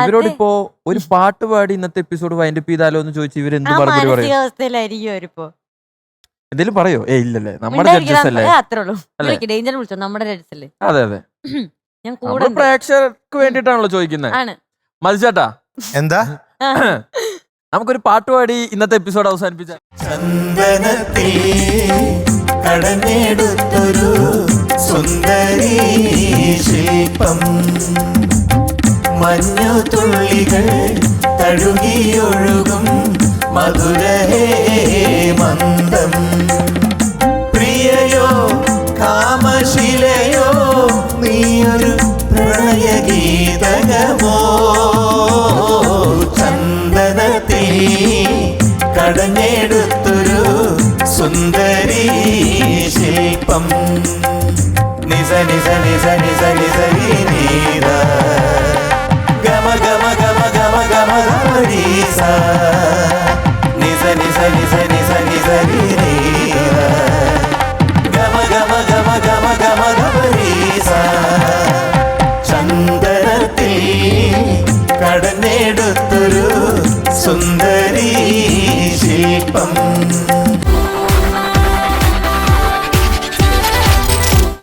ഇവരോടിപ്പോ ഒരു പാട്ട് പാടി ഇന്നത്തെ എപ്പിസോഡ് വൈൻഡപ്പ് ചെയ്താലോ എന്ന് ചോദിച്ചു ഇവരെന്ത് മറുപടി പറയും? മാനസികാവസ്ഥയിലായിരിക്കും. എന്തെങ്കിലും പറയോ? ഇല്ലല്ലേ, നമ്മുടെ ജഡ്ജസ് അല്ലേ. ഡേഞ്ചർ വിളിച്ചോ, നമ്മുടെ ജഡ്ജസ് അല്ലേ. അതെ അതെ, ഞാൻ നമ്മൾ പ്രേക്ഷകർക്ക് വേണ്ടിട്ടാണല്ലോ ചോദിക്കുന്നത്. മത്സ്യേട്ടാ, എന്താ നമുക്കൊരു പാട്ട് പാടി ഇന്നത്തെ എപ്പിസോഡ് അവസാനിപ്പിച്ച. ചന്ദനത്തിൽ കടഞ്ഞെടുത്തൊരു സുന്ദരി ശില്പം, മഞ്ഞു തുള്ളികൾ തഴുകിയൊഴുകും മധുരഹേ മന്ദം, പ്രിയയോ കാമശിലയോ നീയൊരു പ്രണയഗീതകമോ, ചന്ദനത്തിൽ കടഞ്ഞെടുത്തൊരു സുന്ദരി ശില്പം, നിസ നിസ നിസ നിസ നിസ നീര ഗമ ഗമ ഗമ ഗമ ഗമ ഗമരീസ, നിസ നിസ നിസ നിസ നിസ നീര ഗമ ഗമ ഗമ ഗമ ഗമ ഗമരീസ, ചന്ദനത്തിൽ കടഞ്ഞെടുത്തൊരു സുന്ദരി ശില്പം.